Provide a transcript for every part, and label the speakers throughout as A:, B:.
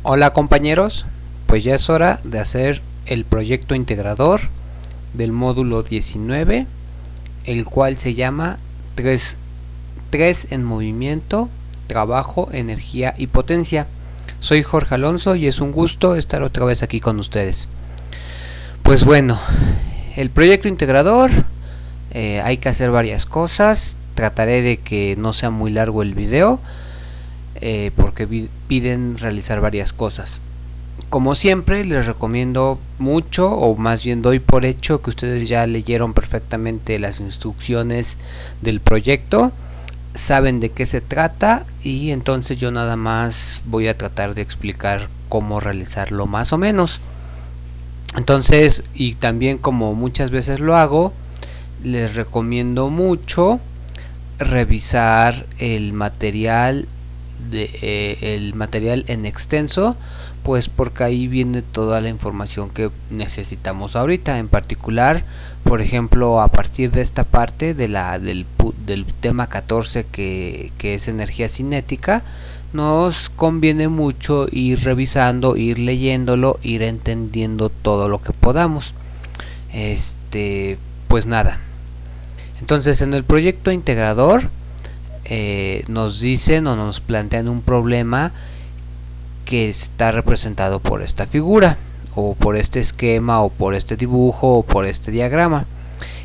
A: Hola compañeros, pues ya es hora de hacer el proyecto integrador del módulo 19, el cual se llama 3 en movimiento, trabajo, energía y potencia. Soy Jorge Alonso y es un gusto estar otra vez aquí con ustedes. Pues bueno, el proyecto integrador, hay que hacer varias cosas. Trataré de que no sea muy largo el video, porque piden realizar varias cosas. Como siempre, les recomiendo mucho, o más bien doy por hecho que ustedes ya leyeron perfectamente las instrucciones del proyecto, saben de qué se trata, y entonces yo nada más voy a tratar de explicar cómo realizarlo más o menos. Entonces, y también como muchas veces lo hago, les recomiendo mucho revisar el material en extenso, pues porque ahí viene toda la información que necesitamos ahorita. En particular, por ejemplo, a partir de esta parte de del tema 14 que es energía cinética, nos conviene mucho ir revisando, ir leyéndolo, ir entendiendo todo lo que podamos. Pues nada. Entonces, en el proyecto integrador nos dicen o nos plantean un problema que está representado por esta figura, o por este esquema, o por este dibujo, o por este diagrama,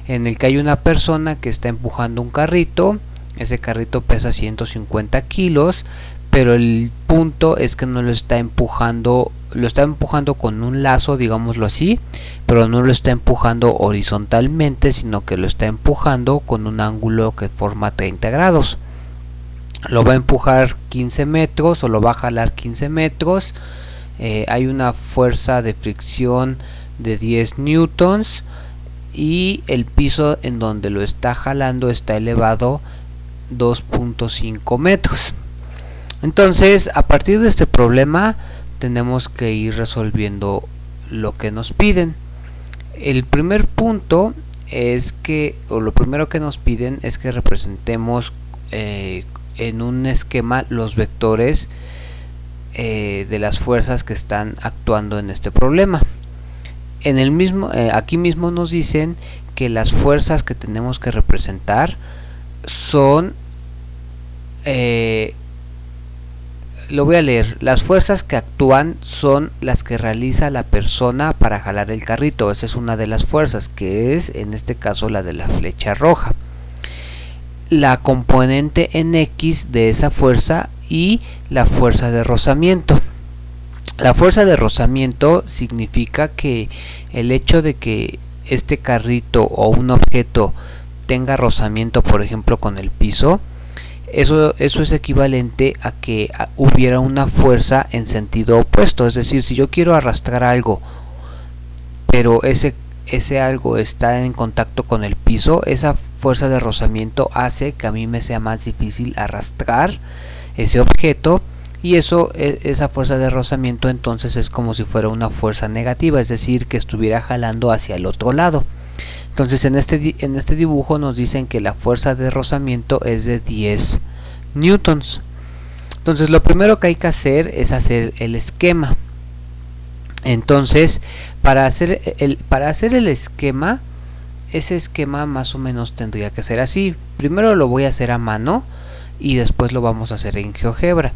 A: en el que hay una persona que está empujando un carrito. Ese carrito pesa 150 kilos, pero el punto es que no lo está empujando, lo está empujando con un lazo, digámoslo así, pero no lo está empujando horizontalmente, sino que lo está empujando con un ángulo que forma 30 grados. Lo va a empujar 15 metros o lo va a jalar 15 metros. Hay una fuerza de fricción de 10 newtons y el piso en donde lo está jalando está elevado 2.5 metros. Entonces, a partir de este problema tenemos que ir resolviendo lo que nos piden. El primer punto es que, o lo primero que nos piden es que representemos en un esquema los vectores de las fuerzas que están actuando en este problema. En el mismo, aquí mismo nos dicen que las fuerzas que tenemos que representar son, lo voy a leer, las fuerzas que actúan son las que realiza la persona para jalar el carrito. Esa es una de las fuerzas, que es en este caso la de la flecha roja. La componente en X de esa fuerza y la fuerza de rozamiento. La fuerza de rozamiento significa que el hecho de que este carrito o un objeto tenga rozamiento, por ejemplo con el piso, eso es equivalente a que hubiera una fuerza en sentido opuesto. Es decir, si yo quiero arrastrar algo, pero ese algo está en contacto con el piso, esa fuerza de rozamiento hace que a mí me sea más difícil arrastrar ese objeto, y esa fuerza de rozamiento entonces es como si fuera una fuerza negativa, es decir, que estuviera jalando hacia el otro lado. Entonces en este dibujo nos dicen que la fuerza de rozamiento es de 10 newtons. Entonces lo primero que hay que hacer es hacer el esquema. Entonces, para hacer el esquema, ese esquema más o menos tendría que ser así. Primero lo voy a hacer a mano y después lo vamos a hacer en GeoGebra.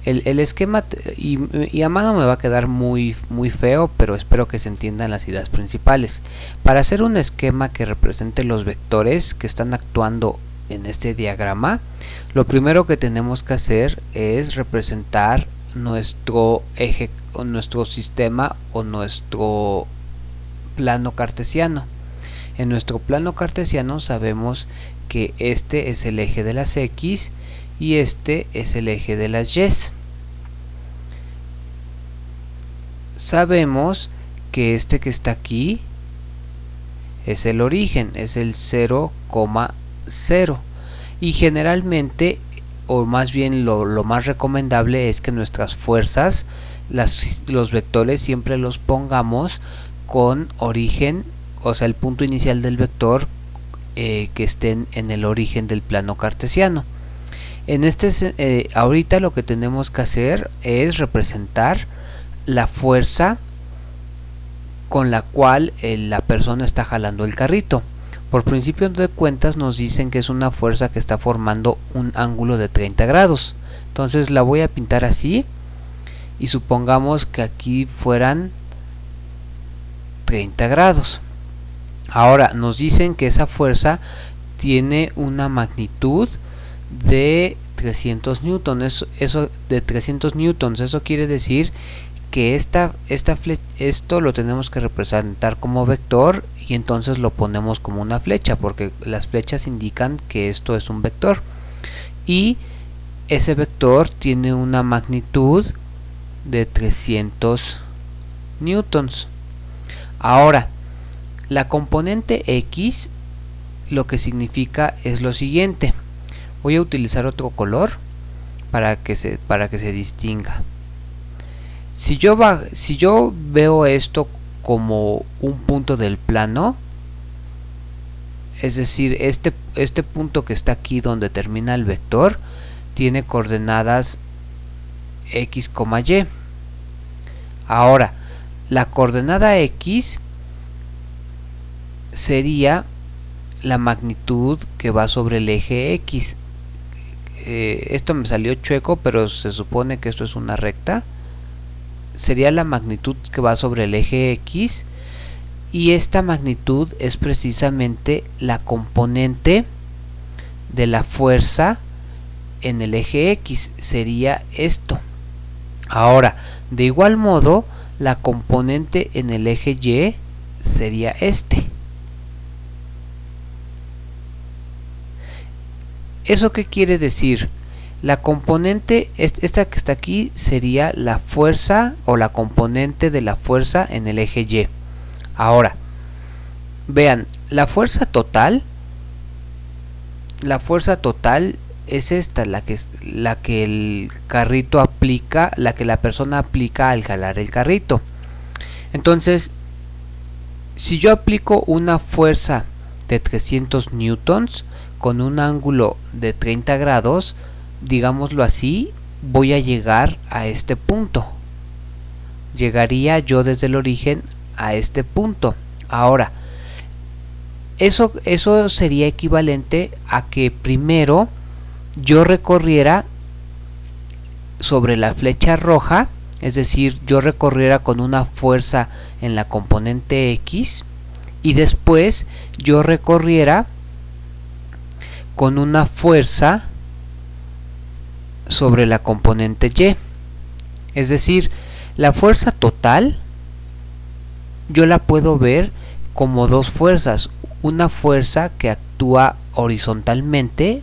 A: El esquema, y a mano me va a quedar muy feo, pero espero que se entiendan las ideas principales. Para hacer un esquema que represente los vectores que están actuando en este diagrama, lo primero que tenemos que hacer es representar nuestro eje, o nuestro sistema, o nuestro plano cartesiano. En nuestro plano cartesiano sabemos que este es el eje de las X y este es el eje de las Y. Sabemos que este que está aquí es el origen, es el 0,0, y generalmente, o más bien lo más recomendable es que nuestras fuerzas, los vectores siempre los pongamos con origen, o sea el punto inicial del vector que estén en el origen del plano cartesiano. Ahorita lo que tenemos que hacer es representar la fuerza con la cual la persona está jalando el carrito. Por principio de cuentas nos dicen que es una fuerza que está formando un ángulo de 30 grados. Entonces la voy a pintar así y supongamos que aquí fueran 30 grados. Ahora nos dicen que esa fuerza tiene una magnitud de 300 newtons. Eso de 300 newtons, eso quiere decir que esto lo tenemos que representar como vector, y entonces lo ponemos como una flecha, porque las flechas indican que esto es un vector, y ese vector tiene una magnitud de 300 newtons. Ahora, la componente X lo que significa es lo siguiente. Voy a utilizar otro color para que se distinga. Si yo veo esto como un punto del plano, es decir, este punto que está aquí donde termina el vector tiene coordenadas x, y. Ahora, la coordenada x sería la magnitud que va sobre el eje x. Esto me salió chueco, pero se supone que esto es una recta. Sería la magnitud que va sobre el eje x, y esta magnitud es precisamente la componente de la fuerza en el eje x, sería esto. Ahora, de igual modo, la componente en el eje y sería este. ¿Eso qué quiere decir? La componente, esta que está aquí, sería la fuerza o la componente de la fuerza en el eje y. Ahora, vean, la fuerza total es esta, la que el carrito aplica, la que la persona aplica al jalar el carrito. Entonces, si yo aplico una fuerza de 300 newtons con un ángulo de 30 grados, digámoslo así, voy a llegar a este punto. Llegaría yo desde el origen a este punto. Ahora, eso sería equivalente a que primero yo recorriera sobre la flecha roja, es decir, yo recorriera con una fuerza en la componente X, y después yo recorriera con una fuerza sobre la componente Y. Es decir, la fuerza total yo la puedo ver como dos fuerzas. Una fuerza que actúa horizontalmente,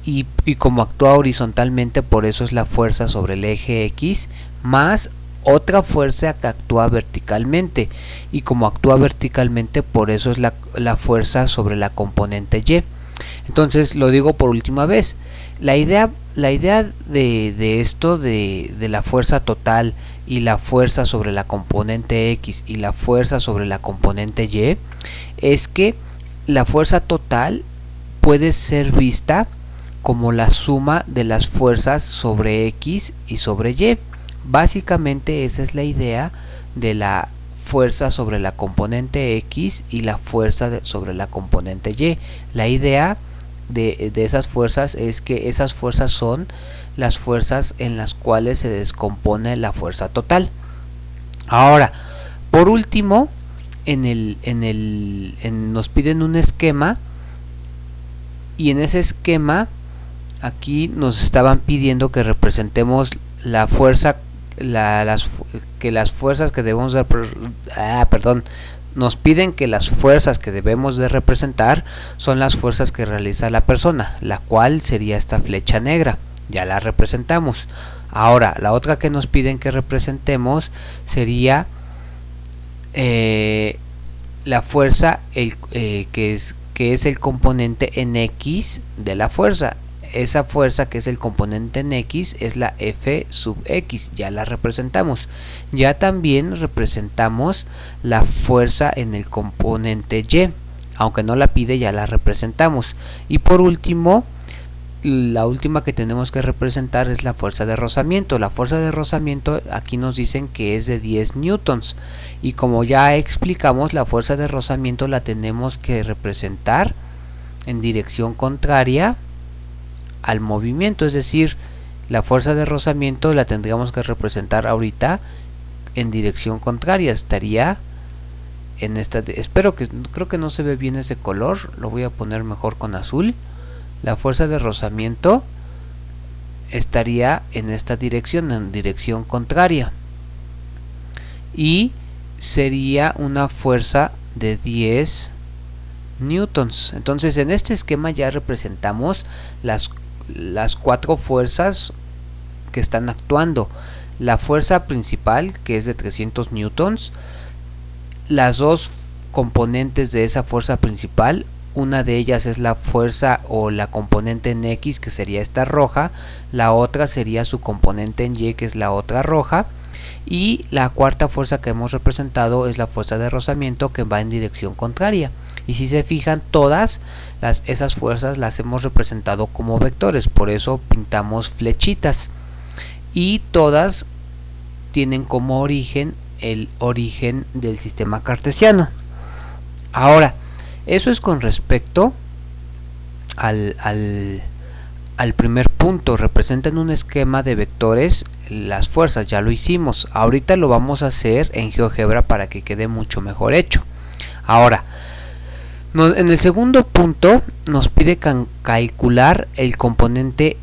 A: y como actúa horizontalmente, por eso es la fuerza sobre el eje X, más otra fuerza que actúa verticalmente, y como actúa verticalmente, por eso es la fuerza sobre la componente Y. Entonces lo digo por última vez, la idea de esto de la fuerza total y la fuerza sobre la componente X y la fuerza sobre la componente Y es que la fuerza total puede ser vista como la suma de las fuerzas sobre X y sobre Y. Básicamente esa es la idea de la fuerza sobre la componente X y la fuerza sobre la componente Y. La idea de esas fuerzas es que esas fuerzas son las fuerzas en las cuales se descompone la fuerza total. Ahora, por último, nos piden un esquema, y en ese esquema aquí nos estaban pidiendo que representemos la fuerza, las fuerzas que debemos de, nos piden que las fuerzas que debemos de representar son las fuerzas que realiza la persona, la cual sería esta flecha negra. Ya la representamos. Ahora, la otra que nos piden que representemos sería la fuerza que es el componente en X de la fuerza. Esa fuerza que es el componente en X es la F sub X, ya la representamos. Ya también representamos la fuerza en el componente Y, aunque no la pide, ya la representamos. Y por último, la última que tenemos que representar es la fuerza de rozamiento. La fuerza de rozamiento aquí nos dicen que es de 10 newtons, y como ya explicamos, la fuerza de rozamiento la tenemos que representar en dirección contraria al movimiento, es decir, la fuerza de rozamiento la tendríamos que representar ahorita en dirección contraria. Estaría en esta, creo que no se ve bien ese color, lo voy a poner mejor con azul. La fuerza de rozamiento estaría en esta dirección, en dirección contraria, y sería una fuerza de 10 newtons. Entonces en este esquema ya representamos las 4 fuerzas que están actuando. La fuerza principal, que es de 300 newtons, las dos componentes de esa fuerza principal, una de ellas es la fuerza o la componente en X, que sería esta roja, la otra sería su componente en Y, que es la otra roja, y la cuarta fuerza que hemos representado es la fuerza de rozamiento, que va en dirección contraria. Y si se fijan, todas esas fuerzas las hemos representado como vectores, por eso pintamos flechitas, y todas tienen como origen el origen del sistema cartesiano. Ahora, eso es con respecto al primer punto. Representan un esquema de vectores las fuerzas, ya lo hicimos. Ahorita lo vamos a hacer en GeoGebra para que quede mucho mejor hecho. Ahora, en el segundo punto nos pide calcular el componente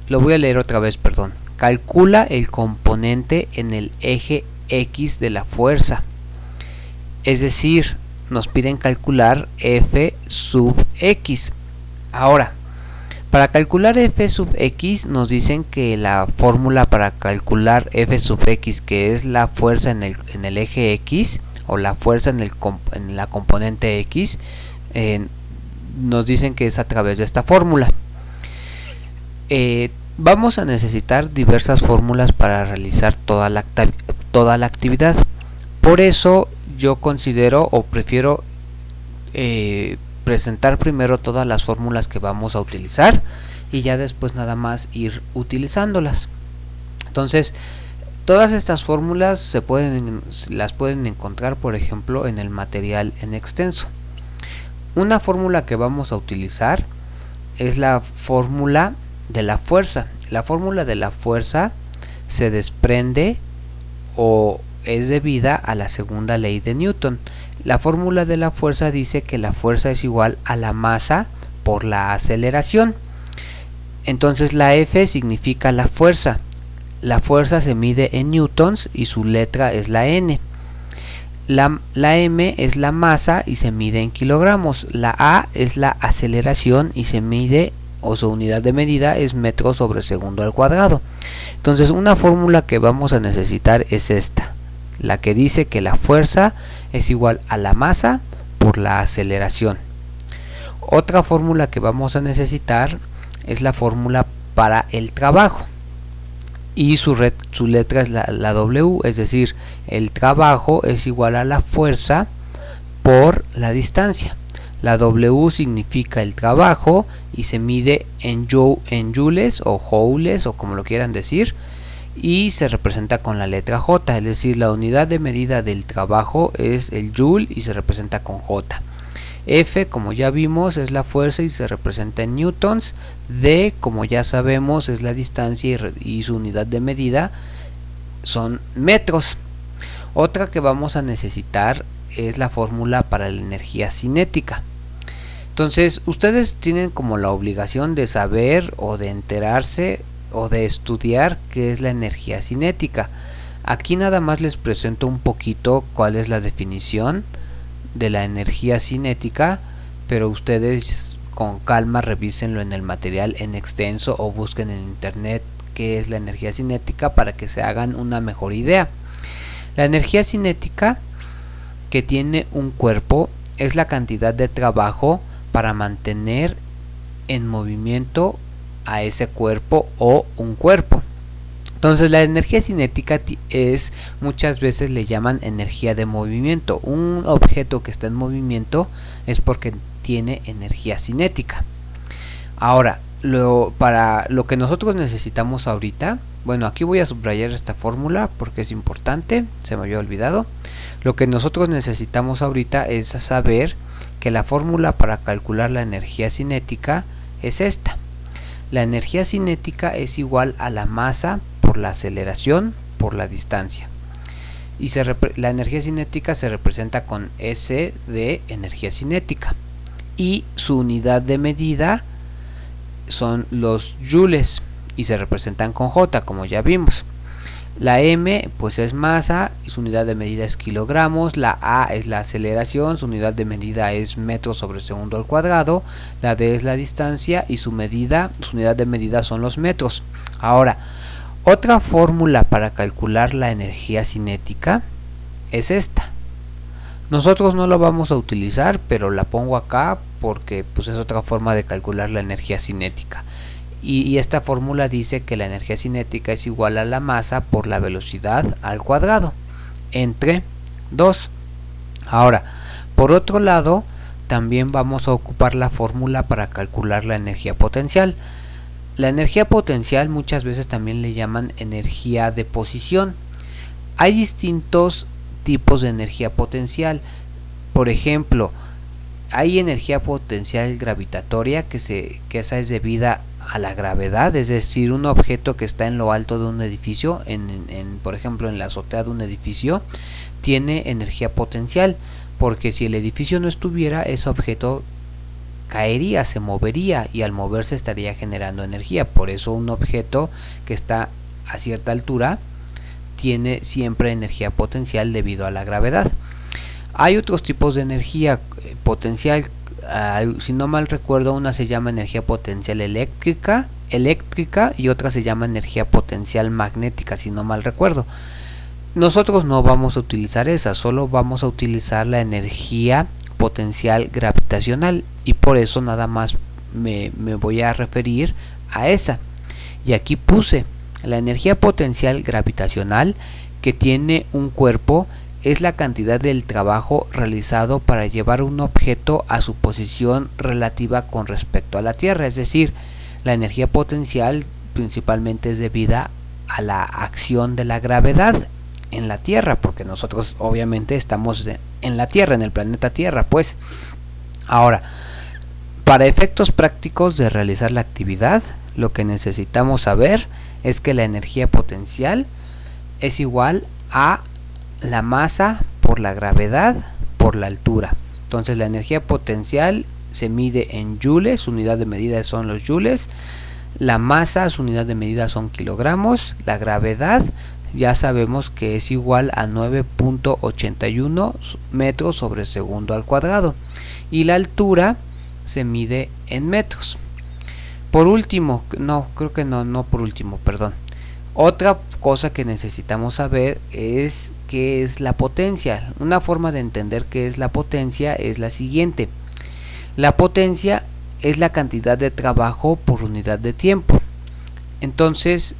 A: lo voy a leer otra vez, perdón. Calcula el componente en el eje X de la fuerza. Es decir, nos piden calcular F sub X. Ahora, para calcular F sub X nos dicen que la fórmula para calcular F sub X, que es la fuerza en el eje X, o la fuerza en la componente X, nos dicen que es a través de esta fórmula. Vamos a necesitar diversas fórmulas para realizar toda la actividad. Por eso yo considero o prefiero presentar primero todas las fórmulas que vamos a utilizar y ya después nada más ir utilizándolas. Entonces, todas estas fórmulas las pueden encontrar, por ejemplo, en el material en extenso. Una fórmula que vamos a utilizar es la fórmula de la fuerza. La fórmula de la fuerza se desprende o es debida a la segunda ley de Newton. La fórmula de la fuerza dice que la fuerza es igual a la masa por la aceleración. Entonces la F significa la fuerza. La fuerza se mide en newtons y su letra es la N. La M es la masa y se mide en kilogramos. La A es la aceleración y se mide, o su unidad de medida es metros sobre segundo al cuadrado. Entonces una fórmula que vamos a necesitar es esta, la que dice que la fuerza es igual a la masa por la aceleración. Otra fórmula que vamos a necesitar es la fórmula para el trabajo, y su letra es la W, es decir, el trabajo es igual a la fuerza por la distancia. La W significa el trabajo y se mide en joules o joules, o como lo quieran decir, y se representa con la letra J, es decir, la unidad de medida del trabajo es el joule y se representa con J. F, como ya vimos, es la fuerza y se representa en newtons. D, como ya sabemos, es la distancia y su unidad de medida son metros. Otra que vamos a necesitar es la fórmula para la energía cinética. Entonces, ustedes tienen como la obligación de saber o de enterarse o de estudiar qué es la energía cinética. Aquí nada más les presento un poquito cuál es la definición de la energía cinética, pero ustedes con calma revísenlo en el material en extenso o busquen en internet qué es la energía cinética para que se hagan una mejor idea. La energía cinética que tiene un cuerpo es la cantidad de trabajo para mantener en movimiento a ese cuerpo o un cuerpo. Entonces la energía cinética es, muchas veces le llaman energía de movimiento. Un objeto que está en movimiento es porque tiene energía cinética. Ahora, para lo que nosotros necesitamos ahorita, bueno, aquí voy a subrayar esta fórmula porque es importante, se me había olvidado. Lo que nosotros necesitamos ahorita es saber que la fórmula para calcular la energía cinética es esta. La energía cinética es igual a la masa por la aceleración por la distancia. Y la energía cinética se representa con S de energía cinética. Y su unidad de medida son los joules y se representan con J, como ya vimos. La M pues es masa y su unidad de medida es kilogramos. La A es la aceleración, su unidad de medida es metros sobre segundo al cuadrado. La D es la distancia y su unidad de medida son los metros. Ahora, otra fórmula para calcular la energía cinética es esta. Nosotros no lo vamos a utilizar, pero la pongo acá porque pues es otra forma de calcular la energía cinética. Y esta fórmula dice que la energía cinética es igual a la masa por la velocidad al cuadrado entre 2. Ahora, por otro lado, también vamos a ocupar la fórmula para calcular la energía potencial. La energía potencial muchas veces también le llaman energía de posición. Hay distintos tipos de energía potencial. Por ejemplo, hay energía potencial gravitatoria que esa es debida a la gravedad, es decir, un objeto que está en lo alto de un edificio, por ejemplo en la azotea de un edificio, tiene energía potencial, porque si el edificio no estuviera, ese objeto caería, se movería y al moverse estaría generando energía. Por eso un objeto que está a cierta altura tiene siempre energía potencial debido a la gravedad. Hay otros tipos de energía potencial. Si no mal recuerdo, una se llama energía potencial eléctrica y otra se llama energía potencial magnética, si no mal recuerdo. Nosotros no vamos a utilizar esa, solo vamos a utilizar la energía potencial gravitacional y por eso nada más me voy a referir a esa. Y aquí puse la energía potencial gravitacional, que tiene un cuerpo, es la cantidad del trabajo realizado para llevar un objeto a su posición relativa con respecto a la Tierra. Es decir, la energía potencial principalmente es debida a la acción de la gravedad en la Tierra, porque nosotros obviamente estamos en la Tierra, en el planeta Tierra, pues. Ahora, para efectos prácticos de realizar la actividad, lo que necesitamos saber es que la energía potencial es igual a la masa por la gravedad por la altura. Entonces la energía potencial se mide en joules, su unidad de medida son los joules. La masa, su unidad de medida son kilogramos. La gravedad ya sabemos que es igual a 9.81 metros sobre segundo al cuadrado. Y la altura se mide en metros. Por último, perdón. Otra cosa que necesitamos saber es qué es la potencia. Una forma de entender qué es la potencia es la siguiente. La potencia es la cantidad de trabajo por unidad de tiempo. Entonces,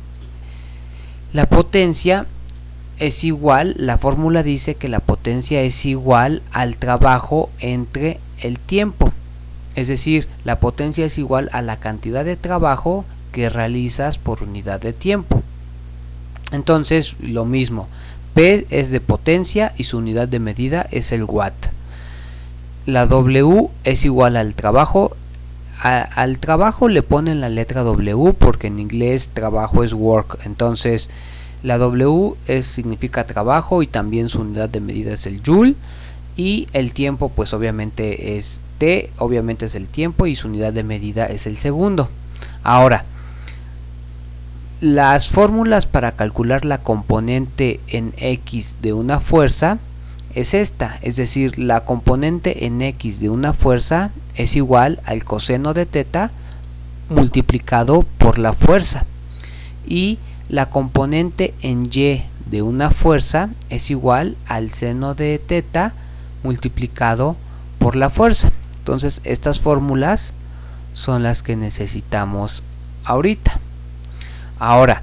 A: la potencia es igual, la fórmula dice que la potencia es igual al trabajo entre el tiempo. Es decir, la potencia es igual a la cantidad de trabajo que realizas por unidad de tiempo. Entonces, lo mismo, P es de potencia y su unidad de medida es el watt. La W es igual al trabajo. Al trabajo le ponen la letra W porque en inglés trabajo es work. Entonces, la W significa trabajo y también su unidad de medida es el joule. Y el tiempo pues obviamente es T, obviamente es el tiempo y su unidad de medida es el segundo. Ahora, las fórmulas para calcular la componente en X de una fuerza es esta, es decir, la componente en X de una fuerza es igual al coseno de teta multiplicado por la fuerza, y la componente en Y de una fuerza es igual al seno de teta multiplicado por la fuerza. Entonces estas fórmulas son las que necesitamos ahorita. Ahora,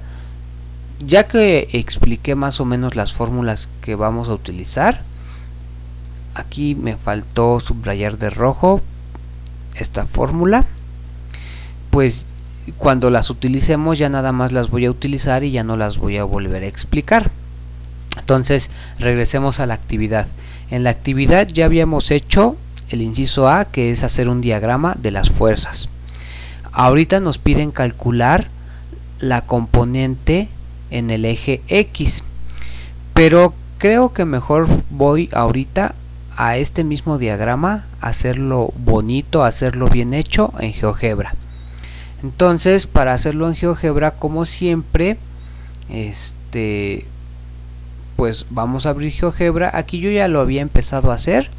A: ya que expliqué más o menos las fórmulas que vamos a utilizar, aquí me faltó subrayar de rojo esta fórmula. pues cuando las utilicemos ya nada más las voy a utilizar y ya no las voy a volver a explicar. Entonces regresemos a la actividad. En la actividad ya habíamos hecho el inciso A, que es hacer un diagrama de las fuerzas. Ahorita nos piden calcular la componente en el eje X, pero creo que mejor voy ahorita a este mismo diagrama a hacerlo bonito, a hacerlo bien hecho en GeoGebra. Entonces, para hacerlo en GeoGebra, como siempre, pues vamos a abrir GeoGebra. Aquí yo ya lo había empezado a hacer,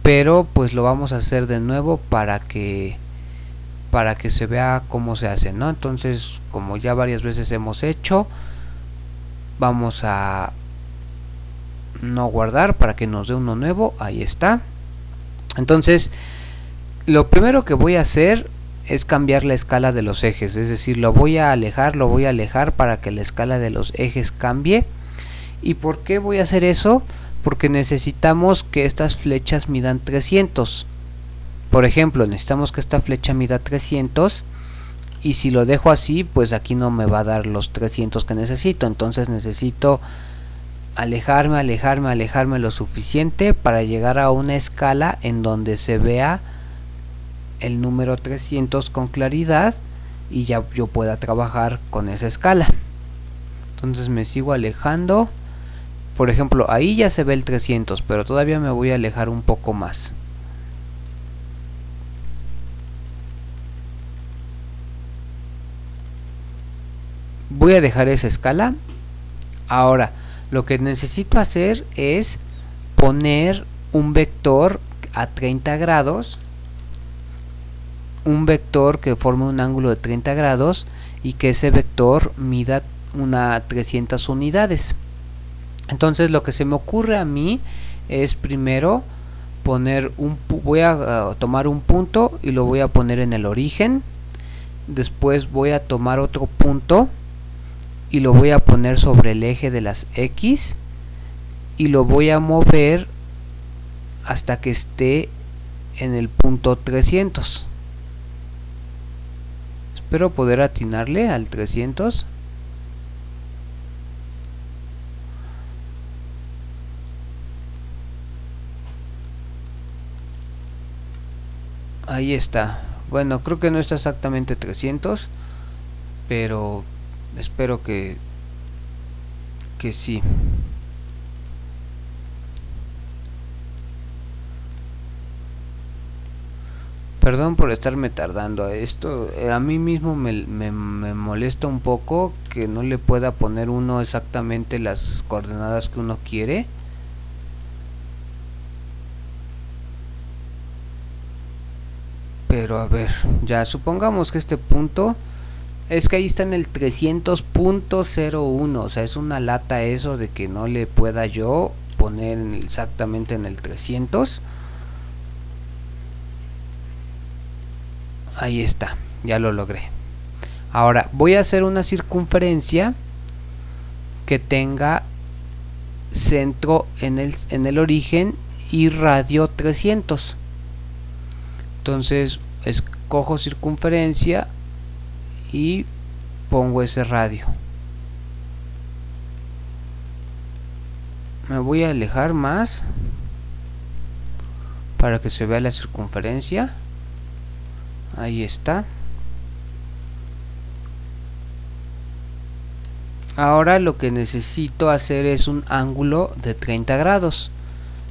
A: pero pues lo vamos a hacer de nuevo para que se vea cómo se hace, ¿no? Entonces, como ya varias veces hemos hecho, vamos a no guardar para que nos dé uno nuevo. Ahí está. Entonces, lo primero que voy a hacer es cambiar la escala de los ejes, es decir, lo voy a alejar para que la escala de los ejes cambie. ¿Y por qué voy a hacer eso? Porque necesitamos que estas flechas midan 300. Por ejemplo, necesitamos que esta flecha mida 300, y si lo dejo así, pues aquí no me va a dar los 300 que necesito. Entonces necesito alejarme lo suficiente para llegar a una escala en donde se vea el número 300 con claridad y ya yo pueda trabajar con esa escala. Entonces me sigo alejando. Por ejemplo, ahí ya se ve el 300, pero todavía me voy a alejar un poco más. Voy a dejar esa escala. Ahora, lo que necesito hacer es poner un vector a 30 grados, un vector que forme un ángulo de 30 grados y que ese vector mida 300 unidades. Entonces lo que se me ocurre a mí es primero poner voy a tomar un punto y lo voy a poner en el origen. Después voy a tomar otro punto y lo voy a poner sobre el eje de las X y lo voy a mover hasta que esté en el punto 300. Espero poder atinarle al 300. Ahí está. Bueno, creo que no está exactamente 300, pero espero que sí. Perdón por estarme tardando a esto. A mí mismo me molesta un poco que no le pueda poner uno exactamente las coordenadas que uno quiere. Pero a ver, ya supongamos que este punto es que ahí está en el 300.01, o sea, es una lata eso de que no le pueda yo poner exactamente en el 300. Ahí está, ya lo logré. Ahora voy a hacer una circunferencia que tenga centro en el origen y radio 300. Entonces escojo circunferencia y pongo ese radio. Me voy a alejar más para que se vea la circunferencia. Ahí está. Ahora lo que necesito hacer es un ángulo de 30 grados.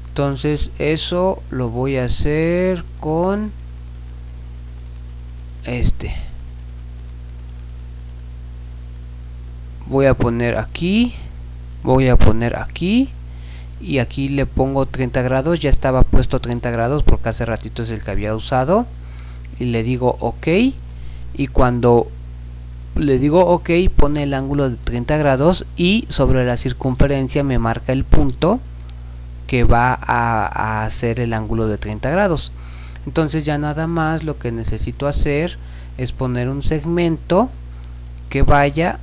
A: Entonces eso lo voy a hacer con voy a poner aquí, voy a poner aquí y aquí le pongo 30 grados. Ya estaba puesto 30 grados porque hace ratito es el que había usado, y le digo OK, y cuando le digo OK pone el ángulo de 30 grados y sobre la circunferencia me marca el punto que va a hacer el ángulo de 30 grados. Entonces ya nada más lo que necesito hacer es poner un segmento que vaya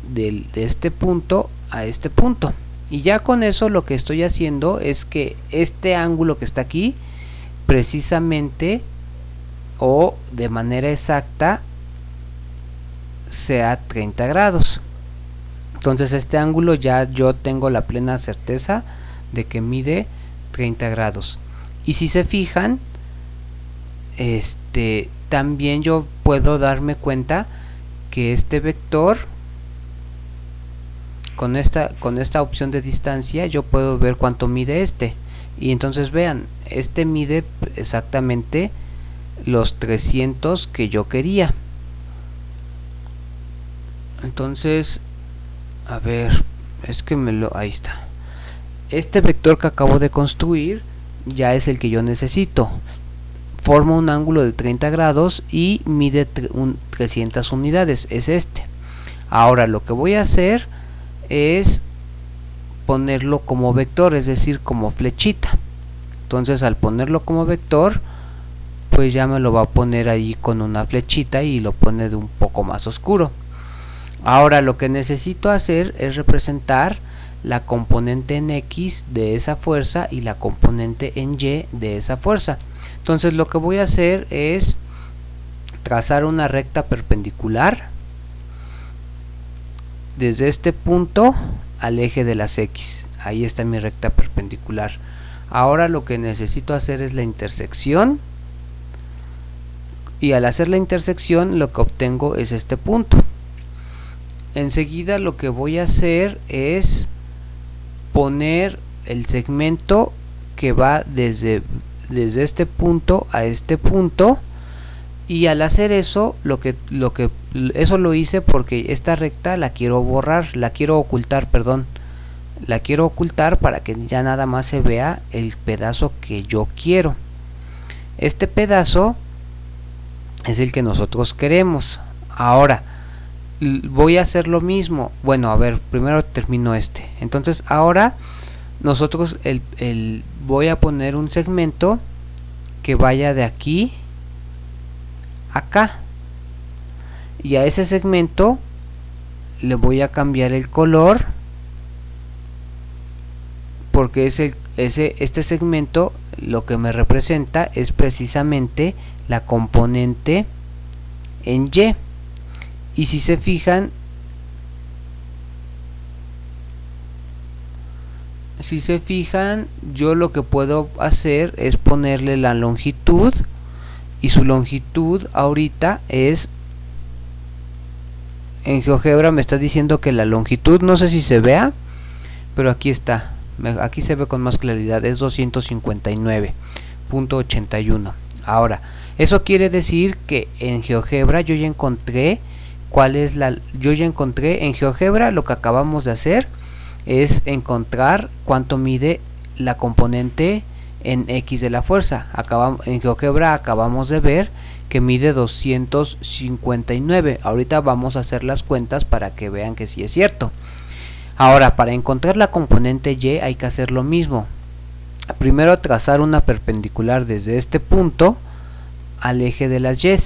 A: de este punto a este punto, y ya con eso lo que estoy haciendo es que este ángulo que está aquí precisamente o de manera exacta sea 30 grados. Entonces este ángulo ya yo tengo la plena certeza de que mide 30 grados. Y si se fijan, también yo puedo darme cuenta que este vector, con esta opción de distancia, yo puedo ver cuánto mide y entonces vean, mide exactamente los 300 que yo quería. Entonces, a ver, es que ahí está. Este vector que acabo de construir ya es el que yo necesito. Forma un ángulo de 30 grados y mide 300 unidades, es Ahora lo que voy a hacer es ponerlo como vector, es decir, como flechita. Entonces al ponerlo como vector, pues ya me lo va a poner ahí con una flechita y lo pone de un poco más oscuro. Ahora lo que necesito hacer es representar la componente en X de esa fuerza y la componente en Y de esa fuerza. Entonces lo que voy a hacer es trazar una recta perpendicular desde este punto al eje de las X. Ahí está mi recta perpendicular. Ahora lo que necesito hacer es la intersección, y al hacer la intersección lo que obtengo es este punto. Enseguida lo que voy a hacer es poner el segmento que va desde este punto a este punto, y al hacer eso eso lo hice porque esta recta la quiero ocultar para que ya nada más se vea el pedazo que yo quiero. Este pedazo es el que nosotros queremos. Ahora voy a hacer lo mismo. Bueno, a ver, primero termino entonces ahora nosotros voy a poner un segmento que vaya de aquí a acá, y a ese segmento le voy a cambiar el color porque este segmento lo que me representa es precisamente la componente en Y. Y si se fijan, yo lo que puedo hacer es ponerle la longitud, y su longitud ahorita es, en GeoGebra me está diciendo que la longitud, no sé si se vea, pero aquí está, aquí se ve con más claridad, es 259.81. Ahora, eso quiere decir que en GeoGebra yo ya encontré en GeoGebra lo que acabamos de hacer es encontrar cuánto mide la componente en X de la fuerza. En GeoGebra acabamos de ver que mide 259. Ahorita vamos a hacer las cuentas para que vean que sí es cierto. Ahora, para encontrar la componente Y hay que hacer lo mismo. Primero trazar una perpendicular desde este punto al eje de las Y.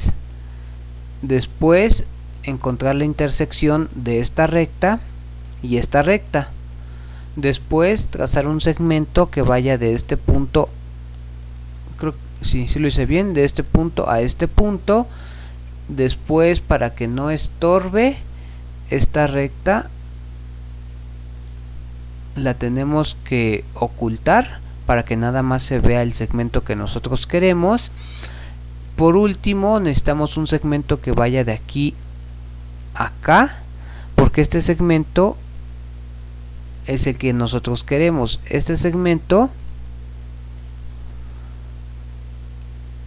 A: Después encontrar la intersección de esta recta y esta recta. Después trazar un segmento que vaya de este punto, creo que sí lo hice bien, de este punto a este punto. Después, para que no estorbe esta recta, la tenemos que ocultar para que nada más se vea el segmento que nosotros queremos. Por último, necesitamos un segmento que vaya de aquí a acá, porque este segmento es el que nosotros queremos. Este segmento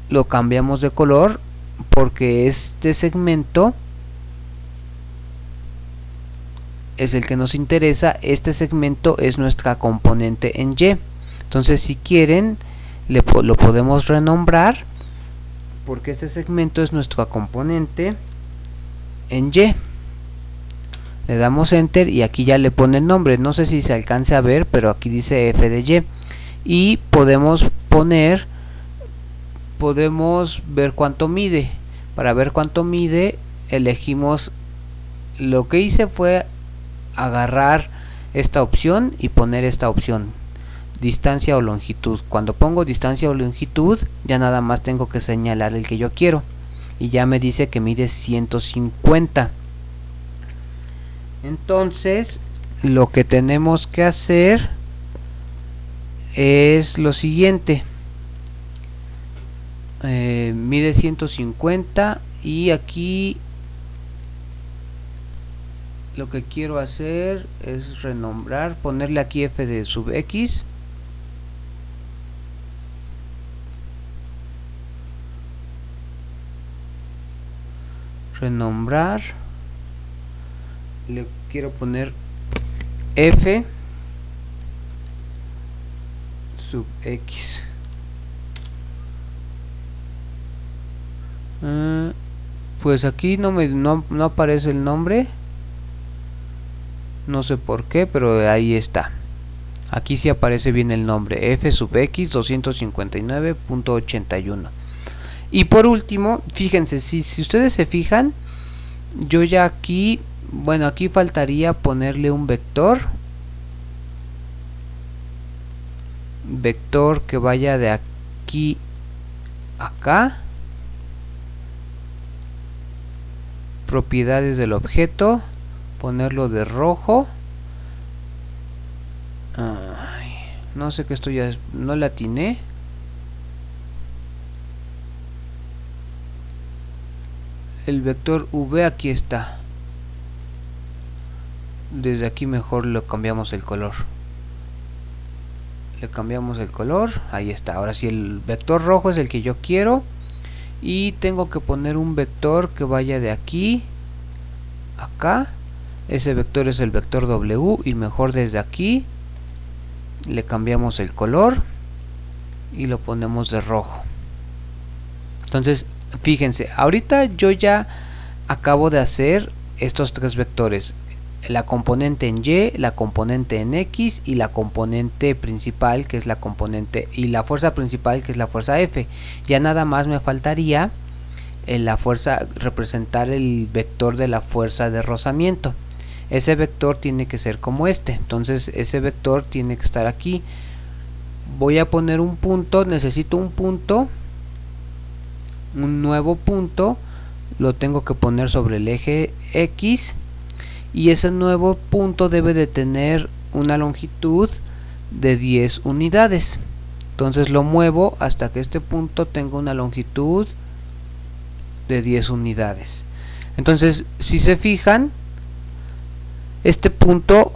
A: lo cambiamos de color porque este segmento es el que nos interesa. Este segmento es nuestra componente en Y. Entonces, si quieren, lo podemos renombrar, porque este segmento es nuestra componente en Y. Le damos enter y aquí ya le pone el nombre. No sé si se alcance a ver, pero aquí dice f de Y. Y podemos ver cuánto mide. Para ver cuánto mide, elegimos, lo que hice fue agarrar esta opción y poner esta opción, distancia o longitud. Cuando pongo distancia o longitud, ya nada más tengo que señalar el que yo quiero, y ya me dice que mide 150. Entonces lo que tenemos que hacer es lo siguiente. Mide 150 y aquí lo que quiero hacer es renombrar, ponerle aquí f de sub x, renombrar, le quiero poner f sub x. Pues aquí no aparece el nombre, no sé por qué, pero ahí está. Aquí sí aparece bien el nombre, f sub x 259.81. y por último, fíjense, si ustedes se fijan, yo ya aquí, bueno, aquí faltaría ponerle un vector que vaya de aquí a acá, propiedades del objeto, ponerlo de rojo. Ay, no sé que esto ya no le atiné. El vector v aquí está. Desde aquí mejor lo cambiamos el color. Le cambiamos el color, ahí está. Ahora sí, el vector rojo es el que yo quiero. Y tengo que poner un vector que vaya de aquí a acá. Ese vector es el vector w y mejor desde aquí le cambiamos el color y lo ponemos de rojo. Entonces fíjense, ahorita yo ya acabo de hacer estos tres vectores, la componente en y, la componente en x y la componente principal, que es la componente, y la fuerza principal, que es la fuerza F. Ya nada más me faltaría la fuerza, representar el vector de la fuerza de rozamiento. Ese vector tiene que ser como este, entonces ese vector tiene que estar aquí. Voy a poner un punto, necesito un punto, un nuevo punto, lo tengo que poner sobre el eje X, y ese nuevo punto debe de tener una longitud de 10 unidades. Entonces lo muevo hasta que este punto tenga una longitud de 10 unidades. Entonces, si se fijan, este punto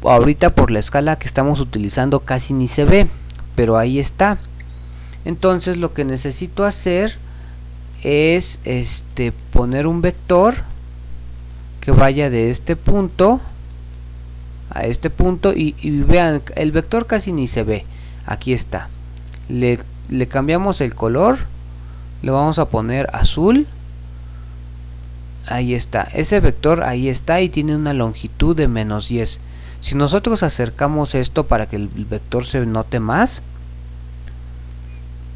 A: ahorita por la escala que estamos utilizando casi ni se ve, pero ahí está. Entonces lo que necesito hacer es poner un vector que vaya de este punto a este punto, y vean, el vector casi ni se ve. Aquí está. Le cambiamos el color, le vamos a poner azul. Ahí está, ese vector ahí está y tiene una longitud de menos 10. Si nosotros acercamos esto para que el vector se note más,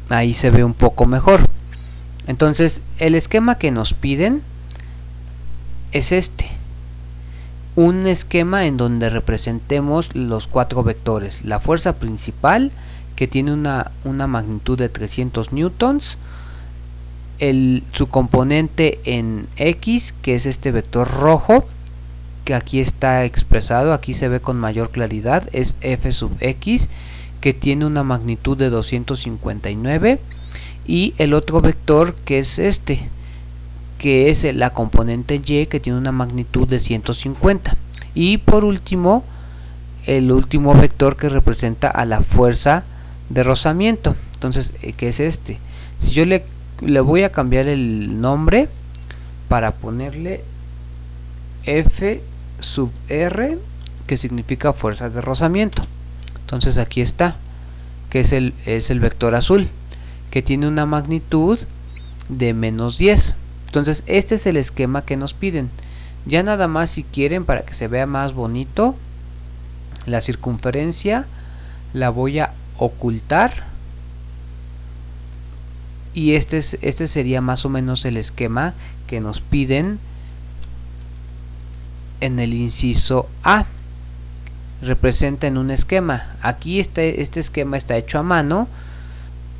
A: ahí se ve un poco mejor. Entonces el esquema que nos piden es este, un esquema en donde representemos los cuatro vectores: la fuerza principal, que tiene una magnitud de 300 newtons, su componente en X, que es este vector rojo, que aquí está expresado, aquí se ve con mayor claridad, es f sub x, que tiene una magnitud de 259, y el otro vector que es este, que es la componente y, que tiene una magnitud de 150, y por último el último vector que representa a la fuerza de rozamiento, entonces que es este. Si yo le voy a cambiar el nombre para ponerle f sub r, que significa fuerza de rozamiento. Entonces aquí está, que es el vector azul, que tiene una magnitud de menos 10. Entonces este es el esquema que nos piden. Ya nada más, si quieren, para que se vea más bonito, la circunferencia la voy a ocultar, y este sería más o menos el esquema que nos piden en el inciso A. Representa en un esquema. Aquí este esquema está hecho a mano.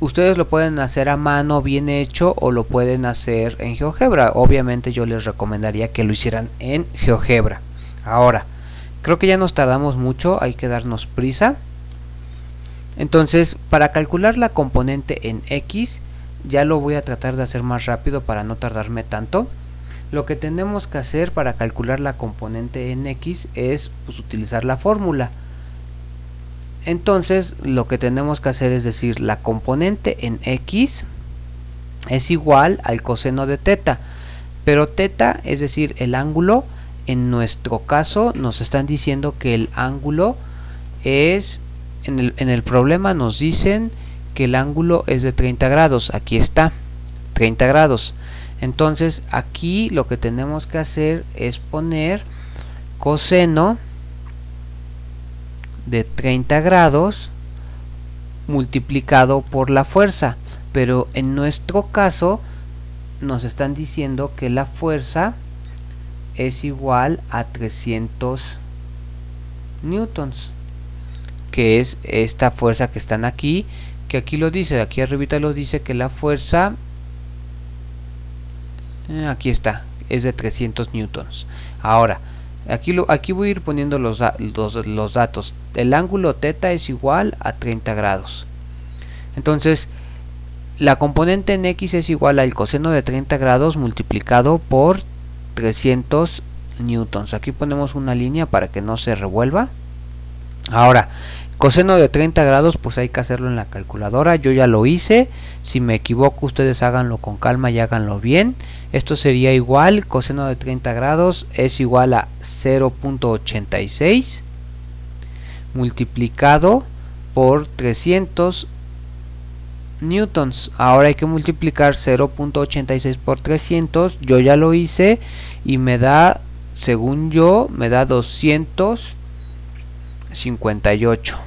A: Ustedes lo pueden hacer a mano bien hecho, o lo pueden hacer en GeoGebra. Obviamente yo les recomendaría que lo hicieran en GeoGebra. Ahora, creo que ya nos tardamos mucho, hay que darnos prisa. Entonces, para calcular la componente en X, ya lo voy a tratar de hacer más rápido para no tardarme tanto. Lo que tenemos que hacer para calcular la componente en X es pues, utilizar la fórmula. Entonces, lo que tenemos que hacer es decir, la componente en X es igual al coseno de teta. Pero teta, es decir, el ángulo, en nuestro caso nos están diciendo que el ángulo es, en el problema nos dicen que el ángulo es de 30 grados, aquí está, 30 grados. Entonces aquí lo que tenemos que hacer es poner coseno de 30 grados multiplicado por la fuerza, pero en nuestro caso nos están diciendo que la fuerza es igual a 300 newtons, que es esta fuerza que están aquí, que aquí lo dice, aquí arribita lo dice que la fuerza, aquí está, es de 300 newtons. Ahora, aquí voy a ir poniendo los datos. El ángulo teta es igual a 30 grados. Entonces, la componente en X es igual al coseno de 30 grados multiplicado por 300 newtons. Aquí ponemos una línea para que no se revuelva. Ahora, coseno de 30 grados pues hay que hacerlo en la calculadora. Yo ya lo hice. Si me equivoco ustedes háganlo con calma y háganlo bien. Esto sería igual, coseno de 30 grados es igual a 0.86 multiplicado por 300 newtons. Ahora hay que multiplicar 0.86 por 300. Yo ya lo hice y me da, según yo, me da 258.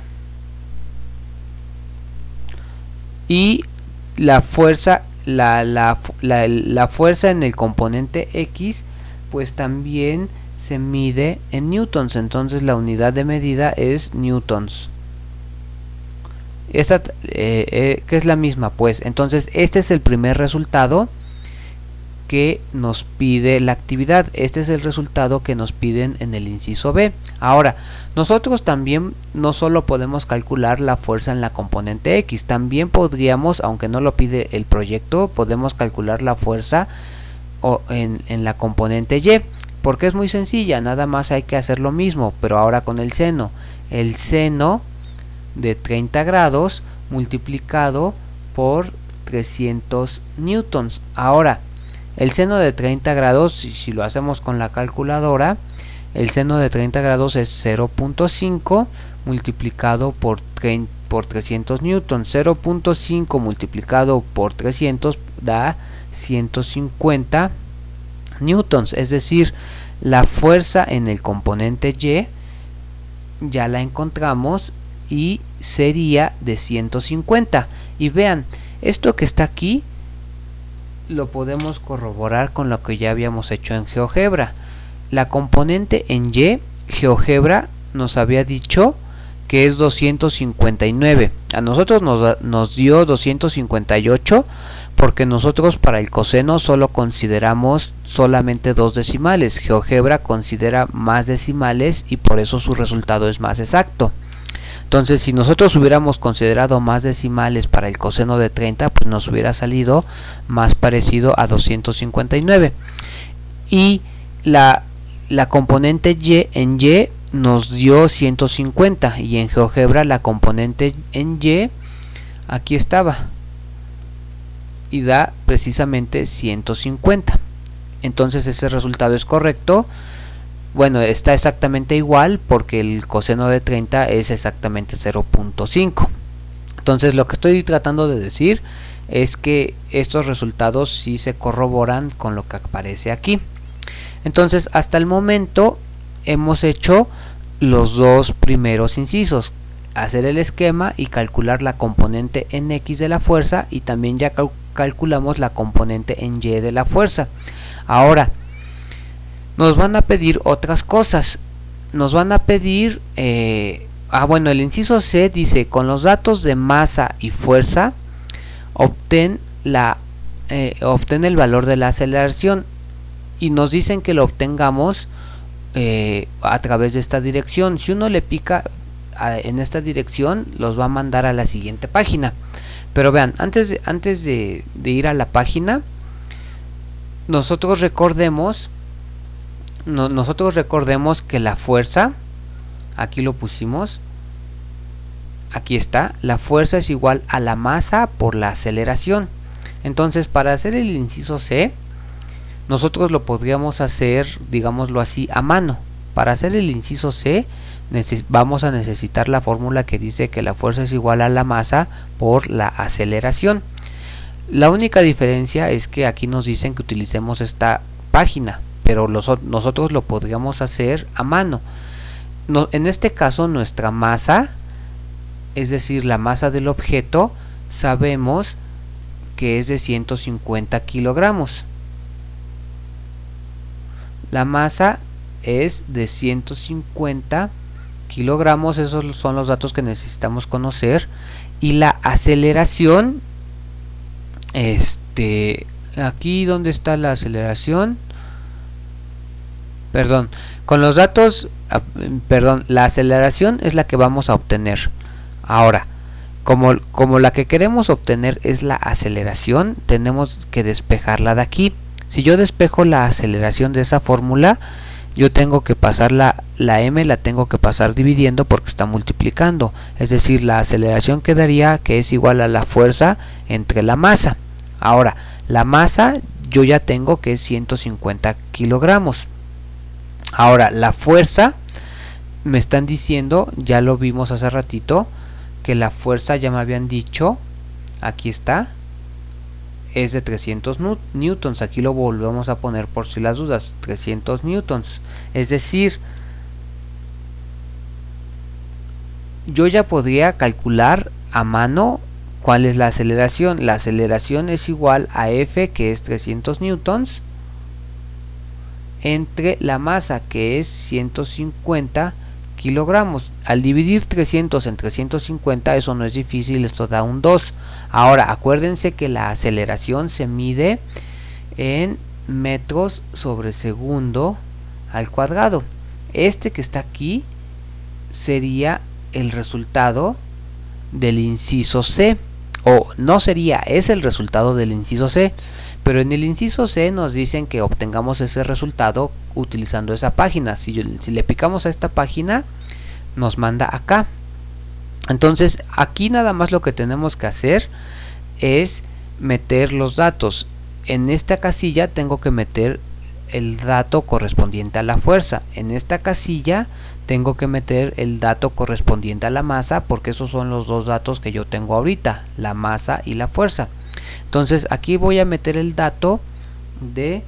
A: Y la fuerza, la fuerza en el componente X pues también se mide en newtons. Entonces la unidad de medida es newtons. Esta que es la misma pues. Entonces este es el primer resultado que nos pide la actividad. Este es el resultado que nos piden en el inciso B. Ahora, nosotros también no solo podemos calcular la fuerza en la componente X, también podríamos, aunque no lo pide el proyecto, podemos calcular la fuerza en la componente Y, porque es muy sencilla, nada más hay que hacer lo mismo, pero ahora con el seno. El seno de 30 grados multiplicado por 300 newtons. Ahora, el seno de 30 grados, si lo hacemos con la calculadora, el seno de 30 grados es 0.5 multiplicado por 300 newtons. 0.5 multiplicado por 300 da 150 newtons. Es decir, la fuerza en el componente Y ya la encontramos y sería de 150. Y vean, esto que está aquí lo podemos corroborar con lo que ya habíamos hecho en GeoGebra. La componente en Y, GeoGebra nos había dicho que es 259. A nosotros nos dio 258 porque nosotros para el coseno solo consideramos solamente dos decimales. GeoGebra considera más decimales y por eso su resultado es más exacto. Entonces, si nosotros hubiéramos considerado más decimales para el coseno de 30, pues nos hubiera salido más parecido a 259. Y la componente Y en Y nos dio 150 y en GeoGebra la componente en Y aquí estaba y da precisamente 150. Entonces ese resultado es correcto. Bueno, está exactamente igual porque el coseno de 30 es exactamente 0.5. Entonces lo que estoy tratando de decir es que estos resultados sí se corroboran con lo que aparece aquí. Entonces hasta el momento hemos hecho los dos primeros incisos, hacer el esquema y calcular la componente en X de la fuerza, y también ya calculamos la componente en Y de la fuerza. Ahora nos van a pedir otras cosas. Nos van a pedir bueno, el inciso C dice: con los datos de masa y fuerza obtén el valor de la aceleración, y nos dicen que lo obtengamos a través de esta dirección. Si uno le pica en esta dirección, los va a mandar a la siguiente página. Pero vean, antes de ir a la página, nosotros recordemos que la fuerza, aquí lo pusimos, aquí está, la fuerza es igual a la masa por la aceleración. Entonces, para hacer el inciso C, nosotros lo podríamos hacer, digámoslo así, a mano. Para hacer el inciso C, vamos a necesitar la fórmula que dice que la fuerza es igual a la masa por la aceleración. La única diferencia es que aquí nos dicen que utilicemos esta página, pero nosotros lo podríamos hacer a mano. En este caso, nuestra masa, es decir, la masa del objeto, sabemos que es de 150 kilogramos. La masa es de 150 kilogramos, esos son los datos que necesitamos conocer. Y la aceleración, aquí donde está la aceleración, con los datos, la aceleración es la que vamos a obtener. Ahora, como la que queremos obtener es la aceleración, tenemos que despejarla de aquí. Si yo despejo la aceleración de esa fórmula, yo tengo que pasar la m, la tengo que pasar dividiendo porque está multiplicando. Es decir, la aceleración quedaría que es igual a la fuerza entre la masa. Ahora, la masa yo ya tengo que es 150 kilogramos. Ahora, la fuerza, me están diciendo, ya lo vimos hace ratito, que la fuerza, ya me habían dicho, aquí está, es de 300 newtons. Aquí lo volvemos a poner por si las dudas, 300 newtons. Es decir, yo ya podría calcular a mano cuál es la aceleración. La aceleración es igual a F, que es 300 newtons, entre la masa, que es 150 kilogramos. Al dividir 300 entre 150, eso no es difícil, esto da un 2. Ahora, acuérdense que la aceleración se mide en metros sobre segundo al cuadrado. Este que está aquí sería el resultado del inciso C, o no sería, es el resultado del inciso C, pero en el inciso C nos dicen que obtengamos ese resultado utilizando esa página. Si le picamos a esta página, nos manda acá. Entonces aquí nada más lo que tenemos que hacer es meter los datos. En esta casilla tengo que meter el dato correspondiente a la fuerza. En esta casilla tengo que meter el dato correspondiente a la masa, porque esos son los dos datos que yo tengo ahorita, la masa y la fuerza. Entonces aquí voy a meter el dato de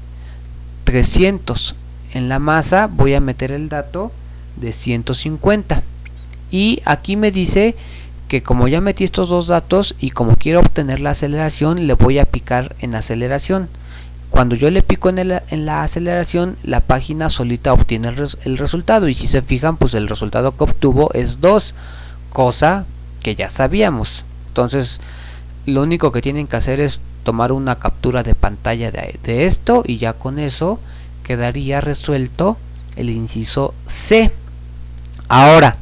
A: 300. En la masa voy a meter el dato de 150. Y aquí me dice que como ya metí estos dos datos y como quiero obtener la aceleración, le voy a picar en aceleración. Cuando yo le pico en la aceleración, la página solita obtiene el resultado. Y si se fijan, pues el resultado que obtuvo es 2, cosa que ya sabíamos. Entonces, lo único que tienen que hacer es tomar una captura de pantalla de esto, y ya con eso quedaría resuelto el inciso C. Ahora,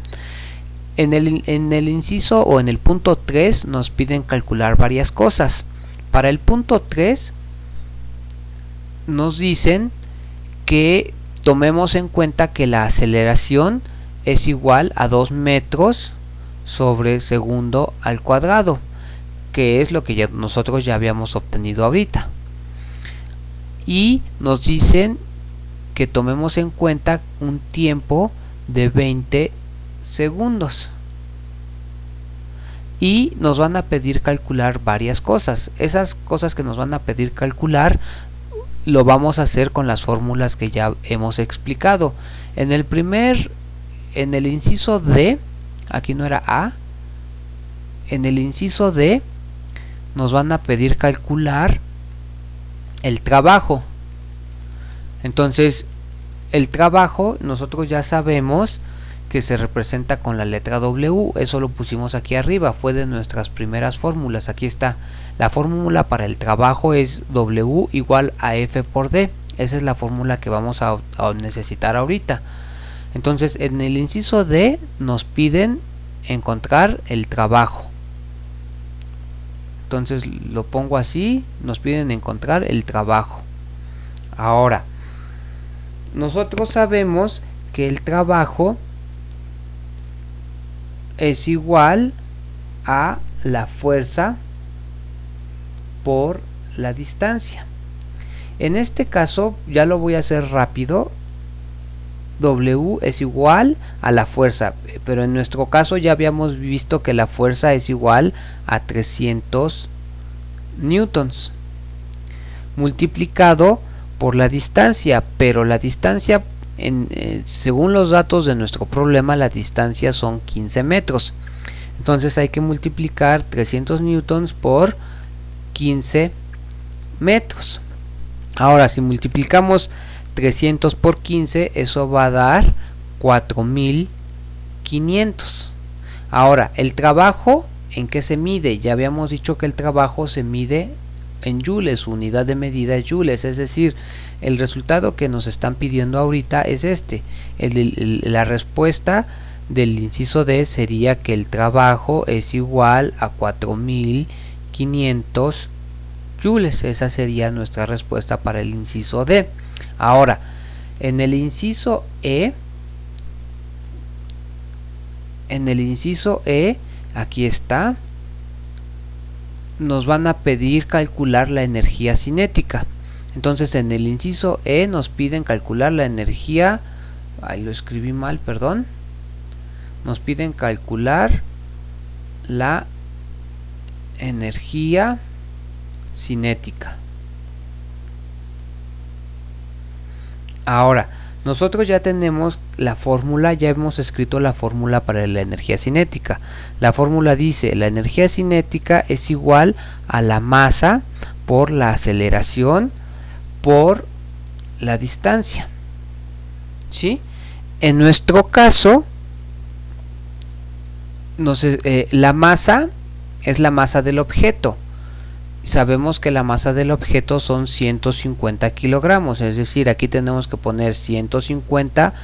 A: en el inciso o en el punto 3 nos piden calcular varias cosas. Para el punto 3 nos dicen que tomemos en cuenta que la aceleración es igual a 2 metros sobre segundo al cuadrado, que es lo que nosotros ya habíamos obtenido ahorita. Y nos dicen que tomemos en cuenta un tiempo de 20 segundos. Y nos van a pedir calcular varias cosas. Esas cosas que nos van a pedir calcular lo vamos a hacer con las fórmulas que ya hemos explicado. En el inciso D, aquí no era A, en el inciso D nos van a pedir calcular el trabajo. Entonces, el trabajo nosotros ya sabemos que se representa con la letra W. Eso lo pusimos aquí arriba, fue de nuestras primeras fórmulas. Aquí está, la fórmula para el trabajo es W igual a F por D. Esa es la fórmula que vamos a necesitar ahorita. Entonces en el inciso D nos piden encontrar el trabajo. Entonces lo pongo así, nos piden encontrar el trabajo. Ahora, nosotros sabemos que el trabajo es igual a la fuerza por la distancia. En este caso ya lo voy a hacer rápido. W es igual a la fuerza, pero en nuestro caso ya habíamos visto que la fuerza es igual a 300 newtons multiplicado por la distancia, pero la distancia según los datos de nuestro problema, la distancia son 15 metros. Entonces hay que multiplicar 300 newtons por 15 metros. Ahora si multiplicamos 300 por 15, eso va a dar 4500. Ahora, el trabajo, ¿en qué se mide? Ya habíamos dicho que el trabajo se mide en joules, su unidad de medida es joules, es decir, el resultado que nos están pidiendo ahorita es este. La respuesta del inciso D sería que el trabajo es igual a 4500 joules. Esa sería nuestra respuesta para el inciso D. Ahora, en el inciso E, aquí está, nos van a pedir calcular la energía cinética. Entonces en el inciso E nos piden calcular la energía, ahí lo escribí mal, perdón, nos piden calcular la energía cinética. Ahora, nosotros ya tenemos la fórmula, ya hemos escrito la fórmula para la energía cinética. La fórmula dice, la energía cinética es igual a la masa por la aceleración por la distancia. ¿Sí? En nuestro caso, la masa es la masa del objeto. Sabemos que la masa del objeto son 150 kilogramos, es decir, aquí tenemos que poner 150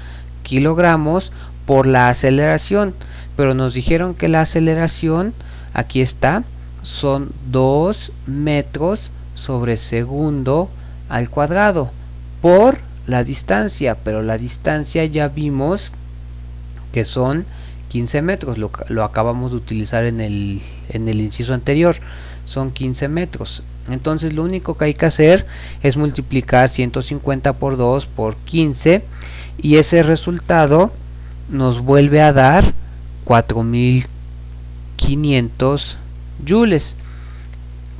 A: kilogramos por la aceleración, pero nos dijeron que la aceleración, aquí está, son 2 metros sobre segundo al cuadrado por la distancia, pero la distancia ya vimos que son 15 metros, lo acabamos de utilizar en el inciso anterior. Son 15 metros. Entonces lo único que hay que hacer es multiplicar 150 por 2 por 15 y ese resultado nos vuelve a dar 4500 joules.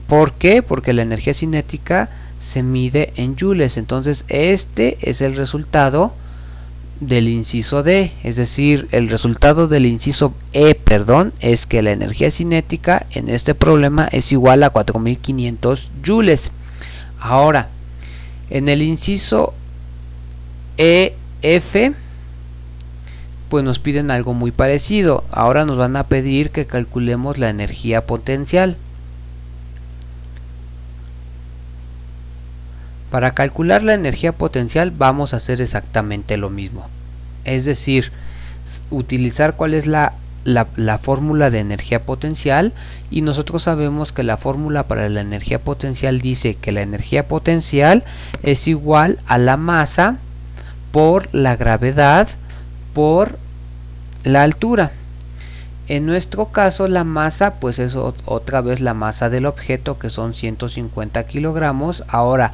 A: ¿Por qué? Porque la energía cinética se mide en joules. Entonces este es el resultado del inciso D, es decir, el resultado del inciso E, es que la energía cinética en este problema es igual a 4500 joules. Ahora, en el inciso EF, pues nos piden algo muy parecido. Ahora nos van a pedir que calculemos la energía potencial. Para calcular la energía potencial vamos a hacer exactamente lo mismo. Es decir, utilizar cuál es la fórmula de energía potencial, y nosotros sabemos que la fórmula para la energía potencial dice que la energía potencial es igual a la masa por la gravedad por la altura. En nuestro caso la masa pues es otra vez la masa del objeto, que son 150 kilogramos. Ahora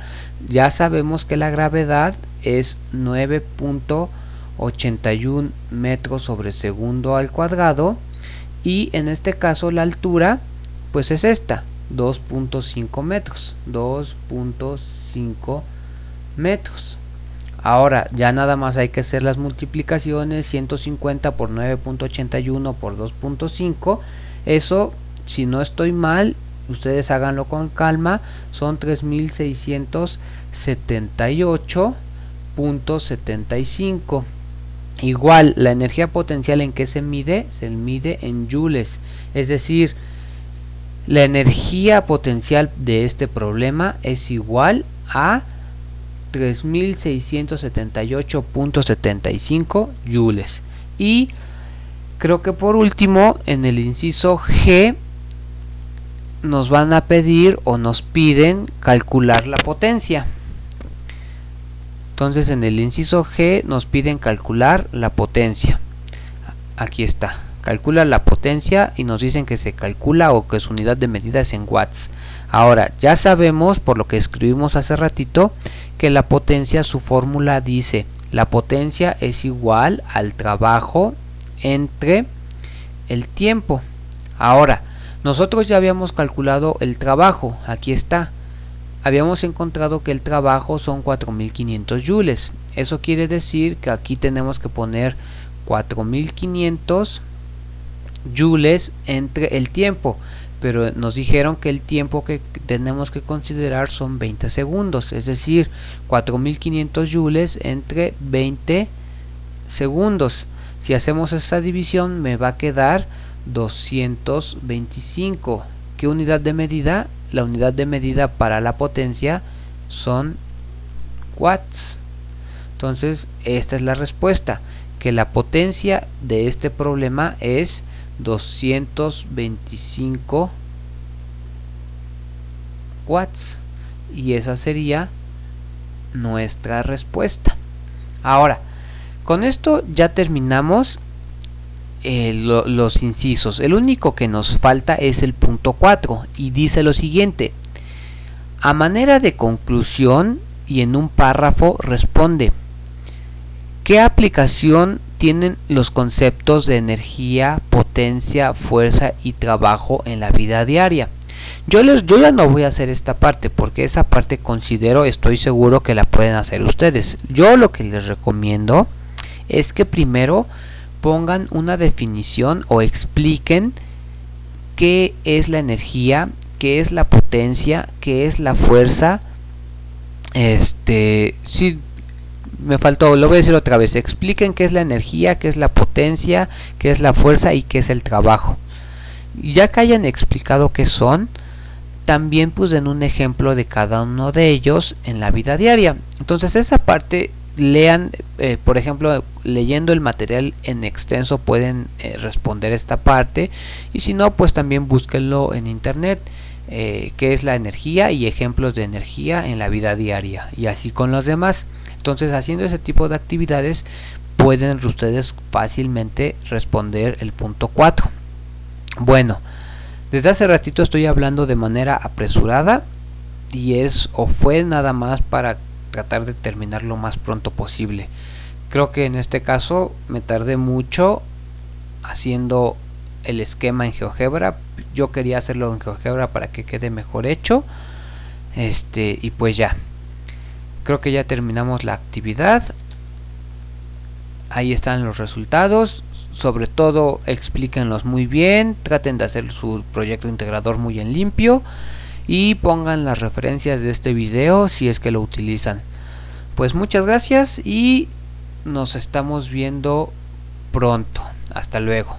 A: ya sabemos que la gravedad es 9.81 metros sobre segundo al cuadrado, y en este caso la altura pues es esta, 2.5 metros, 2.5 metros. Ahora ya nada más hay que hacer las multiplicaciones, 150 por 9.81 por 2.5, eso, si no estoy mal, ustedes háganlo con calma, son 3678.75. Igual, la energía potencial, ¿en qué se mide? Se mide en joules, es decir, la energía potencial de este problema es igual a 3678.75 joules. Y creo que por último, en el inciso G, nos van a pedir o nos piden calcular la potencia. Entonces en el inciso G nos piden calcular la potencia. Aquí está, calcula la potencia y nos dicen que se calcula o que su unidad de medida es en watts. Ahora ya sabemos, por lo que escribimos hace ratito, que la potencia, su fórmula dice: la potencia es igual al trabajo entre el tiempo. Ahora, nosotros ya habíamos calculado el trabajo, aquí está. Habíamos encontrado que el trabajo son 4500 joules. Eso quiere decir que aquí tenemos que poner 4500 joules entre el tiempo. Pero nos dijeron que el tiempo que tenemos que considerar son 20 segundos. Es decir, 4500 joules entre 20 segundos. Si hacemos esta división me va a quedar 225. ¿Qué unidad de medida? La unidad de medida para la potencia son watts. Entonces esta es la respuesta, que la potencia de este problema es 225 watts, y esa sería nuestra respuesta. Ahora, con esto ya terminamos los incisos. El único que nos falta es el punto 4 y dice lo siguiente: a manera de conclusión y en un párrafo responde ¿qué aplicación tienen los conceptos de energía, potencia, fuerza y trabajo en la vida diaria? Yo ya no voy a hacer esta parte porque esa parte estoy seguro que la pueden hacer ustedes. Yo lo que les recomiendo es que primero pongan una definición o expliquen qué es la energía, qué es la potencia, qué es la fuerza. Sí, me faltó, lo voy a decir otra vez. Expliquen qué es la energía, qué es la potencia, qué es la fuerza y qué es el trabajo. Ya que hayan explicado qué son, también pues den un ejemplo de cada uno de ellos en la vida diaria. Entonces esa parte lean, por ejemplo, leyendo el material en extenso pueden responder esta parte, y si no pues también búsquenlo en internet, qué es la energía y ejemplos de energía en la vida diaria, y así con los demás. Entonces haciendo ese tipo de actividades pueden ustedes fácilmente responder el punto 4. Bueno, desde hace ratito estoy hablando de manera apresurada y fue nada más para tratar de terminar lo más pronto posible. Creo que en este caso me tardé mucho haciendo el esquema en GeoGebra. Yo quería hacerlo en GeoGebra para que quede mejor hecho. Y pues ya. Creo que ya terminamos la actividad. Ahí están los resultados. Sobre todo explíquenlos muy bien. Traten de hacer su proyecto integrador muy en limpio. Y pongan las referencias de este video si es que lo utilizan. Pues muchas gracias y nos estamos viendo pronto. Hasta luego.